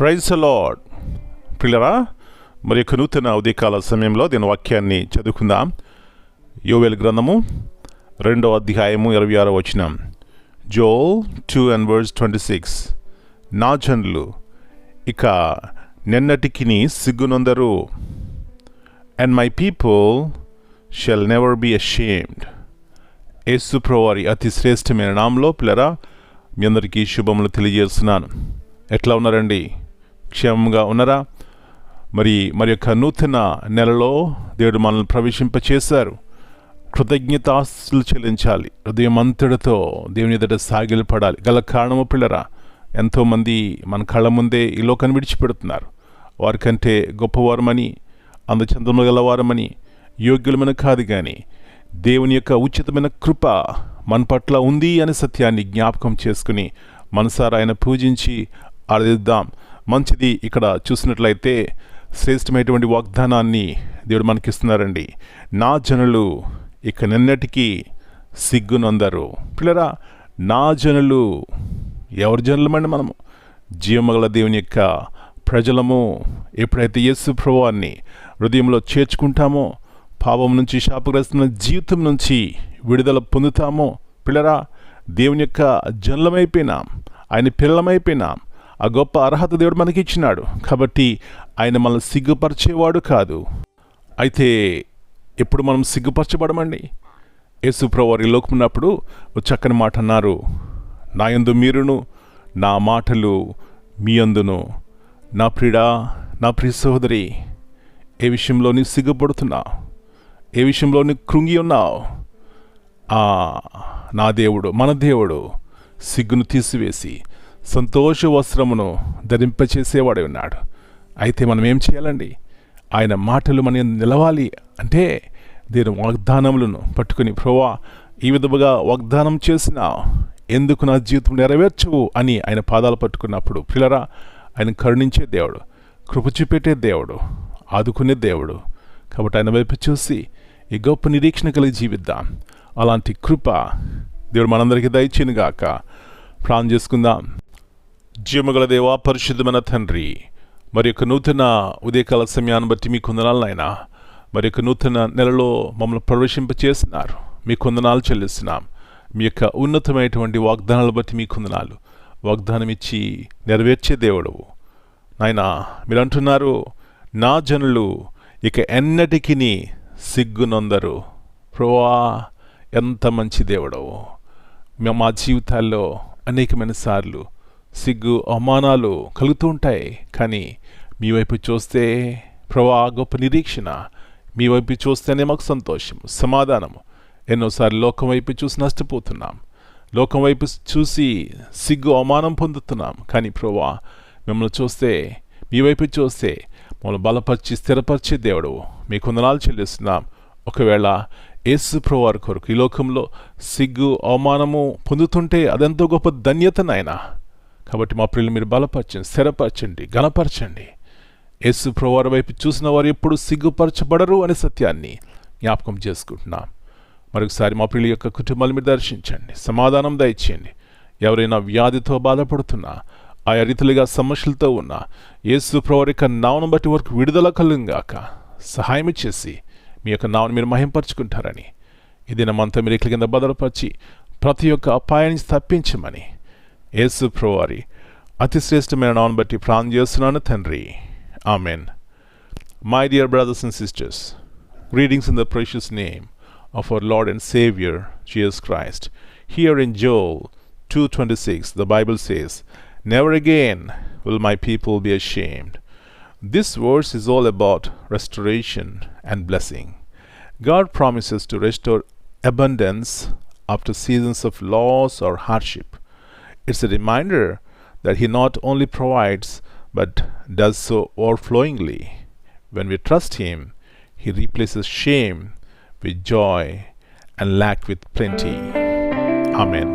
Praise the lord. ప్రియులారా, మరి నూతన ఉదయకాల సమయంలో దీని వాక్యాన్ని చదువుకుందాం. యోవేలు గ్రంథము 2వ అధ్యాయము 26వ వచనం. జోల్ 2:26. నా జనులు ఇక నిన్నటికి సిగ్గునొందరు. And my people shall never be ashamed. Yesu ప్రభువారి అతి శ్రేష్టమైన నామంలో పిల్లరా మీ అందరికీ శుభములు తెలియజేస్తున్నాను. ఎట్లా ఉన్నారండి? క్షేమంగా ఉన్నారా? మరి యొక్క నూతన నెలలో దేవుడు మనల్ని ప్రవేశింపచేశారు. కృతజ్ఞతాస్తులు చెల్లించాలి. హృదయం అంతటితో దేవుని ఎదుట సాగిలపడాలి. గల కారణము పిల్లరా, ఎంతోమంది మన కళ్ళ ముందే ఈ లోకాన్ని విడిచిపెడుతున్నారు. వారికంటే గొప్పవారమని, అందచందములు గలవారమని, యోగ్యులమైన కాదు కానీ దేవుని యొక్క ఉచితమైన కృప మన పట్ల ఉంది అనే సత్యాన్ని జ్ఞాపకం చేసుకుని మనసారా ఆయన పూజించి ఆరాధిద్దాం. మంచిది. ఇక్కడ చూసినట్లయితే శ్రేష్టమైనటువంటి వాగ్దానాన్ని దేవుడు మనకిస్తున్నారండి. నా జనులు ఇక నిన్నటికి సిగ్గునొందరు. పిల్లరా, నా జనులు ఎవరి జనులమండి? మనము జీవమగల దేవుని యొక్క ప్రజలము. ఎప్పుడైతే యేసు ప్రభువాన్ని హృదయంలో చేర్చుకుంటామో, పాపం నుంచి, శాపగ్రస్తమైన జీవితం నుంచి విడుదల పొందుతామో, పిల్లరా దేవుని యొక్క జనులమైపోయినాం, ఆయన పిల్లలమైపోయినాం. ఆ గొప్ప అర్హత దేవుడు మనకి ఇచ్చినాడు. కాబట్టి ఆయన మనల్ని సిగ్గుపరిచేవాడు కాదు. అయితే ఎప్పుడు మనం సిగ్గుపరచబడమండి? యేసు ప్రభువారు ఈ లోకం ఉన్నప్పుడు ఒక చక్కని మాట అన్నారు. నా యందు మీరును, నా మాటలు మీ యందును. నా ప్రియుడా, నా ప్రియ సహోదరి, ఏ విషయంలో నీ సిగ్గుపడుతున్నావు? ఏ విషయంలో నీ కృంగి ఉన్నావు? నా దేవుడు, మన దేవుడు సిగ్గును తీసివేసి సంతోష వస్త్రమును ధరింపచేసేవాడే ఉన్నాడు. అయితే మనం ఏం చేయాలండి? ఆయన మాటలు మన నిలవాలి అంటే దీని వాగ్దానములను పట్టుకుని, ప్రభువా ఈ విధముగా వాగ్దానం చేసినావు, ఎందుకు నా జీవితం నెరవేర్చవు అని ఆయన పాదాలు పట్టుకున్నప్పుడు పిల్లరా, ఆయన కరుణించే దేవుడు, కృప చూపెట్టే దేవుడు, ఆదుకునే దేవుడు. కాబట్టి ఆయన వైపు చూసి ఈ గొప్ప నిరీక్షణ కలిగి జీవిద్దాం. అలాంటి కృప దేవుడు మనందరికీ దయచేయునుగాక. ప్రార్థన చేసుకుందాం. జీవమగల దేవా, పరిశుద్ధమైన తండ్రి, మరి యొక్క నూతన ఉదయకాల సమయాన్ని బట్టి మీ కొందనాలు నాయనా. మరి యొక్క నూతన నెలలో మమ్మల్ని ప్రవేశింపచేస్తున్నారు. మీ కొందనాలు చెల్లిస్తున్నాం. మీ యొక్క ఉన్నతమైనటువంటి వాగ్దానాలు బట్టి మీ కొందనాలు. వాగ్దానం ఇచ్చి నెరవేర్చే దేవుడు నాయనా. మీరు అంటున్నారు, నా జనులు ఇక ఎన్నటికి సిగ్గునొందరు. ప్రభువా, ఎంత మంచి దేవుడవు. మా జీవితాల్లో అనేకమైన సార్లు సిగ్గు, అవమానాలు కలుగుతూ ఉంటాయి. కానీ మీ వైపు చూస్తే ప్రభువా గొప్ప నిరీక్షణ. మీ వైపు చూస్తేనే మాకు సంతోషం, సమాధానము. ఎన్నోసార్లు లోకం వైపు చూసి నష్టపోతున్నాం. లోకం వైపు చూసి సిగ్గు, అవమానం పొందుతున్నాం. కానీ ప్రభువా మిమ్మల్ని చూస్తే, మీ వైపు చూస్తే మమ్మల్ని బలపరిచి స్థిరపరిచే దేవుడు. మీ కొందనాలు చెల్లిస్తున్నాం. ఒకవేళ యేసు ప్రభువారి కొరకు ఈ లోకంలో సిగ్గు, అవమానము పొందుతుంటే అదెంతో గొప్ప ధన్యత నాయనా. కాబట్టి మా ప్రియులు మీరు బలపరచండి, స్థిరపరచండి, ఘనపరచండి. యేసు ప్రభువారి వైపు చూసిన వారు ఎప్పుడు సిగ్గుపరచబడరు అనే సత్యాన్ని జ్ఞాపకం చేసుకుంటున్నాం. మరొకసారి మా ప్రియుల యొక్క కుటుంబాలు మీరు దర్శించండి, సమాధానం దయచేయండి. ఎవరైనా వ్యాధితో బాధపడుతున్నా, ఆయా రీతిలుగా సమస్యలతో ఉన్న యేసు ప్రభువారి యొక్క నామమును బట్టి వరకు విడుదల కలుగుగాక. సహాయం చేసి మీ యొక్క నామమును మీరు మహింపరచుకుంటారని, ఈ దినమంతా మీరు ఇట్ల కింద భద్రపరిచి ప్రతి ఒక్క అపాయాన్ని తప్పించమని యేసు ప్రభువారి అతి శ్రేష్టమైన నామమును బట్టి ప్రార్థన చేస్తున్నాను తండ్రి. Amen. My dear brothers and sisters, greetings in the precious name of our Lord and Savior Jesus Christ. Here in Joel 2:26, the Bible says, "Never again will my people be ashamed." This verse is all about restoration and blessing. God promises to restore abundance after seasons of loss or hardship. It's a reminder that He not only provides but does so overflowingly. When we trust Him, He replaces shame with joy and lack with plenty. Amen.